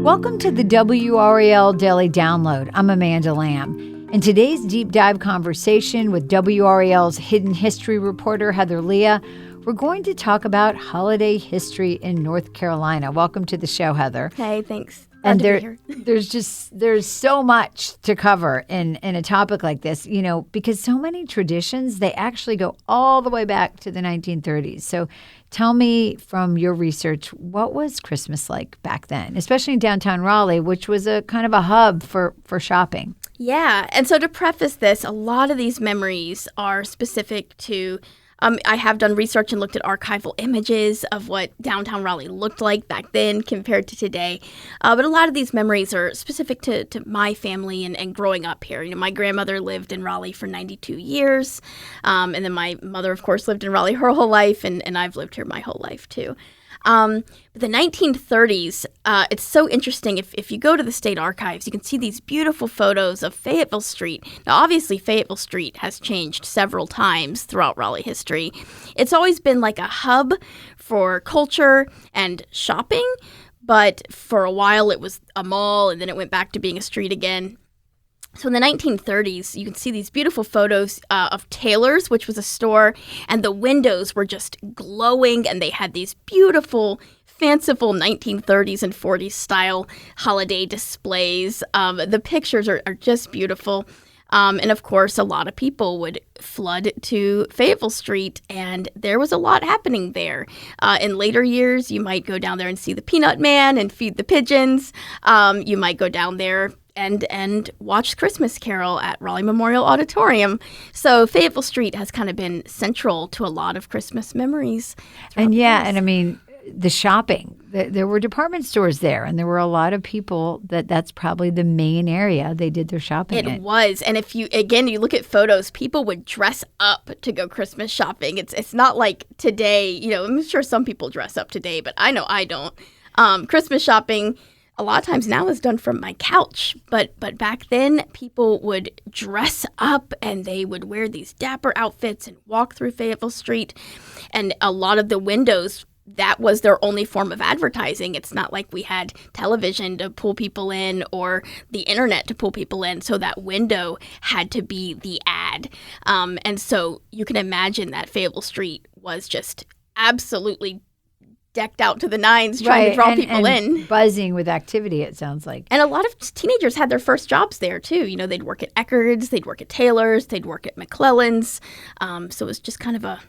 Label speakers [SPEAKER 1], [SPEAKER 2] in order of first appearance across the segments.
[SPEAKER 1] Welcome to the WRAL Daily Download. I'm Amanda Lamb. In today's deep dive conversation with WRAL's hidden history reporter, Heather Leah, we're going to talk about holiday history in North Carolina. Welcome to the show, Heather.
[SPEAKER 2] Hey, thanks.
[SPEAKER 1] And there's so much to cover in a topic like this, because so many traditions, they actually go all the way back to the 1930s. So tell me from your research, what was Christmas like back then, especially in downtown Raleigh, which was a kind of a hub for shopping?
[SPEAKER 2] Yeah. And so to preface this, a lot of these memories are specific to I have done research and looked at archival images of what downtown Raleigh looked like back then compared to today. But a lot of these memories are specific to my family and growing up here. My grandmother lived in Raleigh for 92 years. And then my mother, of course, lived in Raleigh her whole life. And I've lived here my whole life, too. But the 1930s, it's so interesting. If you go to the state archives, you can see these beautiful photos of Fayetteville Street. Now, obviously, Fayetteville Street has changed several times throughout Raleigh history. It's always been like a hub for culture and shopping, but for a while it was a mall, and then it went back to being a street again. So in the 1930s, you can see these beautiful photos of Taylor's, which was a store, and the windows were just glowing, and they had these beautiful, fanciful 1930s and 40s style holiday displays. The pictures are just beautiful. And of course, a lot of people would flood to Fayetteville Street, and there was a lot happening there. In later years, you might go down there and see the Peanut Man and feed the pigeons. You might go down there and watch Christmas Carol at Raleigh Memorial Auditorium. So Fayetteville Street has kind of been central to a lot of Christmas memories.
[SPEAKER 1] And I mean, the shopping, there were department stores there, and there were a lot of people that's probably the main area they did their shopping in.
[SPEAKER 2] It was. And if you look at photos, people would dress up to go Christmas shopping. It's not like today, I'm sure some people dress up today, but I know I don't. Christmas shopping a lot of times now is done from my couch, but back then people would dress up and they would wear these dapper outfits and walk through Fayetteville Street. And a lot of the windows, that was their only form of advertising. It's not like we had television to pull people in or the internet to pull people in. So that window had to be the ad. And so you can imagine that Fayetteville Street was just absolutely decked out to the nines trying to draw people in.
[SPEAKER 1] Buzzing with activity, it sounds like.
[SPEAKER 2] And a lot of teenagers had their first jobs there, too. They'd work at Eckerd's, they'd work at Taylor's, they'd work at McClellan's. So it was just kind of a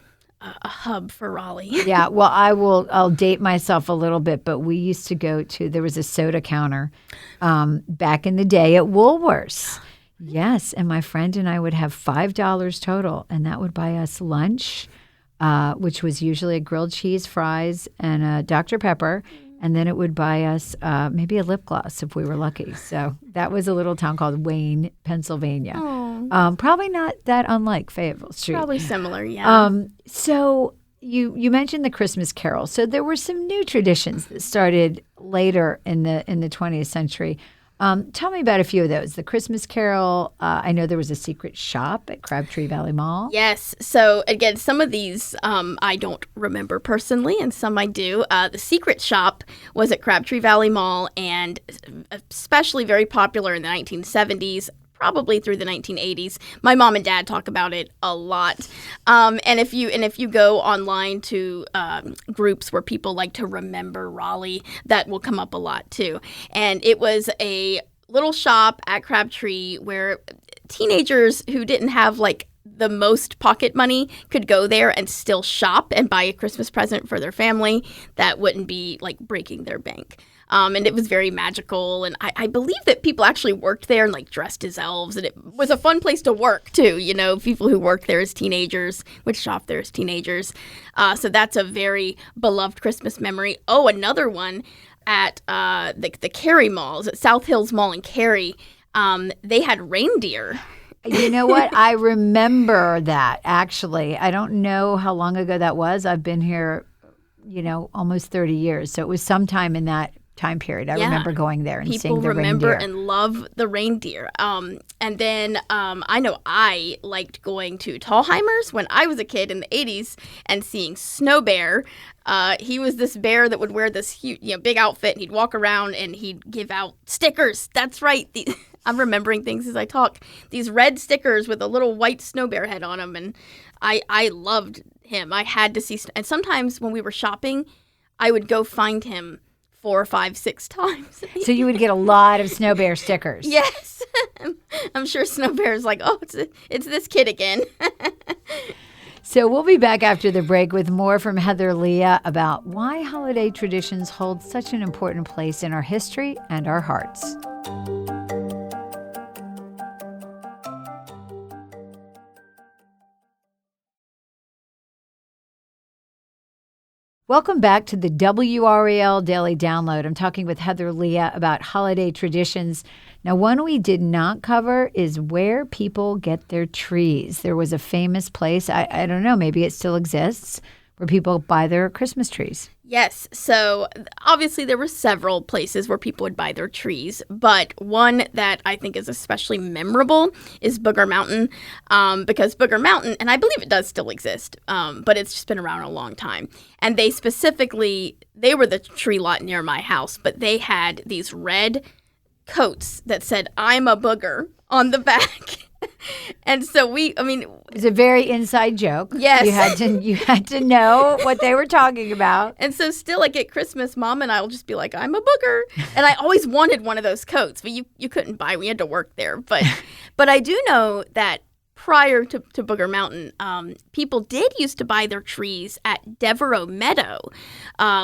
[SPEAKER 2] hub for Raleigh.
[SPEAKER 1] Yeah, well, I'll date myself a little bit, but we used to go to, there was a soda counter back in the day at Woolworths. Yes, and my friend and I would have $5 total, and that would buy us lunch, which was usually a grilled cheese, fries, and a Dr. Pepper. And then it would buy us maybe a lip gloss if we were lucky. So that was a little town called Wayne, Pennsylvania. Probably not that unlike Fayetteville Street.
[SPEAKER 2] Probably similar, yeah.
[SPEAKER 1] So you mentioned the Christmas Carol. So there were some new traditions that started later in the 20th century. Tell me about a few of those. The Christmas Carol, I know there was a secret shop at Crabtree Valley Mall.
[SPEAKER 2] Yes. So, again, some of these I don't remember personally, and some I do. The secret shop was at Crabtree Valley Mall, and especially very popular in the 1970s, probably through the 1980s. My mom and dad talk about it a lot. And if you go online to groups where people like to remember Raleigh, that will come up a lot too. And it was a little shop at Crabtree where teenagers who didn't have like the most pocket money could go there and still shop and buy a Christmas present for their family that wouldn't be like breaking their bank. And it was very magical. And I believe that people actually worked there and like dressed as elves. And it was a fun place to work too. People who worked there as teenagers would shop there as teenagers. So that's a very beloved Christmas memory. Oh, another one at the Cary Malls, at South Hills Mall in Cary. They had reindeer.
[SPEAKER 1] You know what? I remember that, actually. I don't know how long ago that was. I've been here, almost 30 years. So it was sometime in that time period. I remember going there and seeing
[SPEAKER 2] People
[SPEAKER 1] the
[SPEAKER 2] remember
[SPEAKER 1] reindeer.
[SPEAKER 2] and love the reindeer. And then I know I liked going to Tallheimer's when I was a kid in the 80s and seeing Snow Bear. He was this bear that would wear this huge, big outfit, and he'd walk around and he'd give out stickers. That's right. I'm remembering things as I talk. These red stickers with a little white snow bear head on them, and I loved him. I had to see, and sometimes when we were shopping, I would go find him 4, 5, 6 times.
[SPEAKER 1] So you would get a lot of Snow Bear stickers.
[SPEAKER 2] Yes. I'm sure Snow Bear's like, oh, it's this kid again.
[SPEAKER 1] So we'll be back after the break with more from Heather Leah about why holiday traditions hold such an important place in our history and our hearts. Welcome back to the WRAL Daily Download. I'm talking with Heather Leah about holiday traditions. Now, one we did not cover is where people get their trees. There was a famous place, I don't know, maybe it still exists, where people buy their Christmas trees.
[SPEAKER 2] Yes. So obviously there were several places where people would buy their trees, but one that I think is especially memorable is Booger Mountain, because Booger Mountain, and I believe it does still exist, but it's just been around a long time. And they were the tree lot near my house, but they had these red coats that said, "I'm a booger" on the back. And so
[SPEAKER 1] it's a very inside joke.
[SPEAKER 2] Yes.
[SPEAKER 1] You had to know what they were talking about.
[SPEAKER 2] And so still, like at Christmas, Mom and I will just be like, "I'm a booger." And I always wanted one of those coats, but you couldn't buy. We had to work there. But I do know that prior to Booger Mountain, people did used to buy their trees at Devereaux Meadow,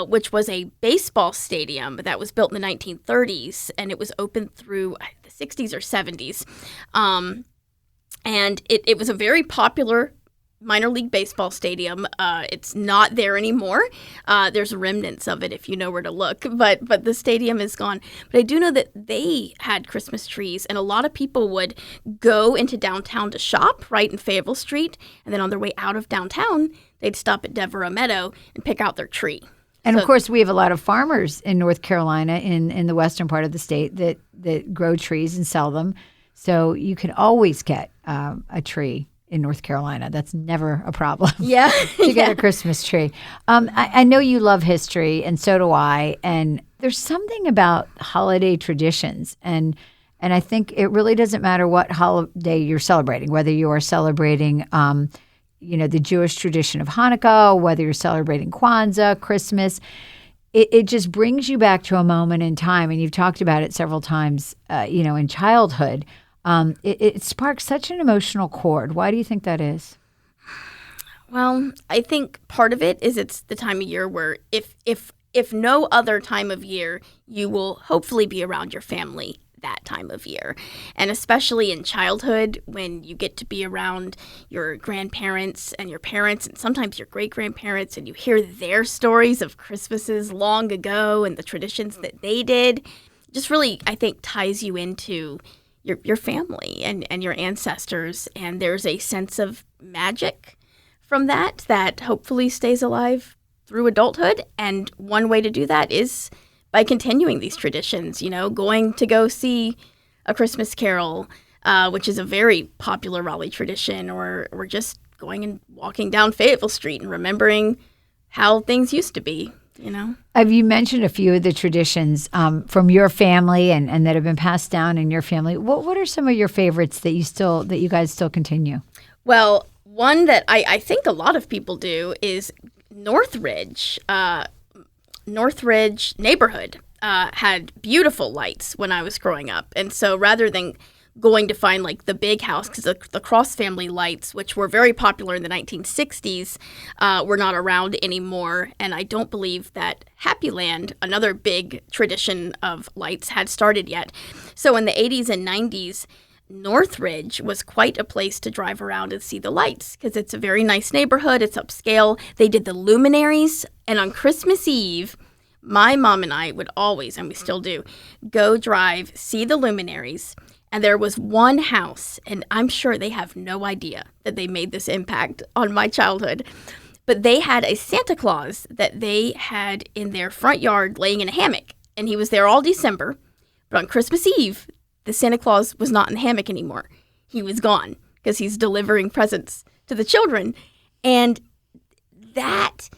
[SPEAKER 2] which was a baseball stadium that was built in the 1930s, and it was open through the 60s or 70s. And it was a very popular minor league baseball stadium. It's not there anymore. There's remnants of it if you know where to look, but the stadium is gone. But I do know that they had Christmas trees, and a lot of people would go into downtown to shop right in Fayetteville Street, and then on their way out of downtown, they'd stop at Devereaux Meadow and pick out their tree.
[SPEAKER 1] And of course, we have a lot of farmers in North Carolina, in the western part of the state, that grow trees and sell them. So you can always get a tree in North Carolina. That's never a problem.
[SPEAKER 2] Yeah.
[SPEAKER 1] To get a Christmas tree. I know you love history, and so do I. And there's something about holiday traditions. And I think it really doesn't matter what holiday you're celebrating, whether you are celebrating the Jewish tradition of Hanukkah, whether you're celebrating Kwanzaa, Christmas. It just brings you back to a moment in time. And you've talked about it several times, in childhood. It sparks such an emotional chord. Why do you think that is?
[SPEAKER 2] Well, I think part of it is it's the time of year where if no other time of year, you will hopefully be around your family that time of year. And especially in childhood, when you get to be around your grandparents and your parents and sometimes your great-grandparents, and you hear their stories of Christmases long ago and the traditions that they did, just really, I think, ties you into your family and your ancestors. And there's a sense of magic from that hopefully stays alive through adulthood. And one way to do that is by continuing these traditions, going to go see A Christmas Carol, which is a very popular Raleigh tradition, or just going and walking down Fayetteville Street and remembering how things used to be, Have
[SPEAKER 1] you mentioned a few of the traditions from your family and that have been passed down in your family? What are some of your favorites that you guys still continue?
[SPEAKER 2] Well, one that I think a lot of people do is Northridge. Northridge neighborhood had beautiful lights when I was growing up. And so rather than going to find like the big house, because the Cross family lights, which were very popular in the 1960s, were not around anymore. And I don't believe that Happy Land, another big tradition of lights, had started yet. So in the 80s and 90s, Northridge was quite a place to drive around and see the lights, because it's a very nice neighborhood. It's upscale. They did the luminaries. And on Christmas Eve, my mom and I would always, and we still do, go drive, see the luminaries. And there was one house, and I'm sure they have no idea that they made this impact on my childhood, but they had a Santa Claus that they had in their front yard laying in a hammock. and he was there all December. But on Christmas Eve, the Santa Claus was not in the hammock anymore. He was gone because he's delivering presents to the children. And that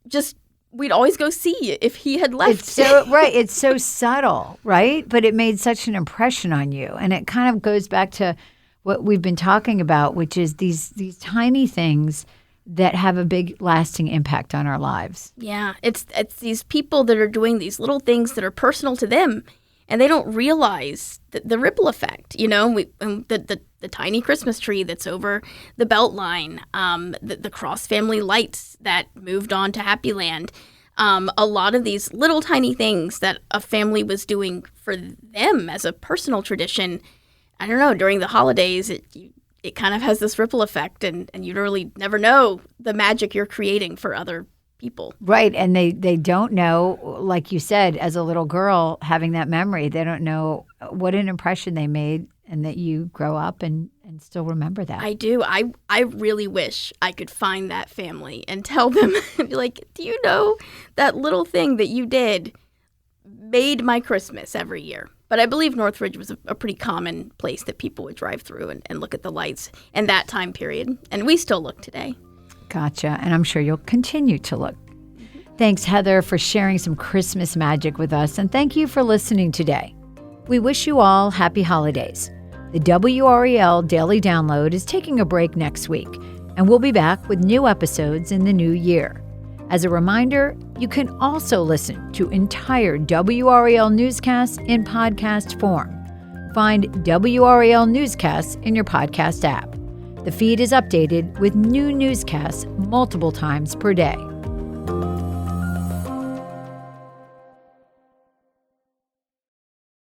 [SPEAKER 2] just, we'd always go see if he had left.
[SPEAKER 1] It's so, right. It's so subtle, right? But it made such an impression on you. And it kind of goes back to what we've been talking about, which is these tiny things that have a big lasting impact on our lives.
[SPEAKER 2] Yeah, it's these people that are doing these little things that are personal to them, and they don't realize the ripple effect. You know, the tiny Christmas tree that's over the belt line, the cross family lights that moved on to Happy Land. A lot of these little tiny things that a family was doing for them as a personal tradition. I don't know, during the holidays, it kind of has this ripple effect, and you really never know the magic you're creating for other people.
[SPEAKER 1] Right, and they don't know, like you said, as a little girl having that memory, they don't know what an impression they made, and that you grow up and still remember that.
[SPEAKER 2] I do. I really wish I could find that family and tell them, be like, do you know that little thing that you did made my Christmas every year? But I believe Northridge was a pretty common place that people would drive through and look at the lights in that time period. And we still look today.
[SPEAKER 1] Gotcha. And I'm sure you'll continue to look. Thanks, Heather, for sharing some Christmas magic with us. And thank you for listening today. We wish you all happy holidays. The WRAL Daily Download is taking a break next week, and we'll be back with new episodes in the new year. As a reminder, you can also listen to entire WRAL newscasts in podcast form. Find WRAL newscasts in your podcast app. The feed is updated with new newscasts multiple times per day.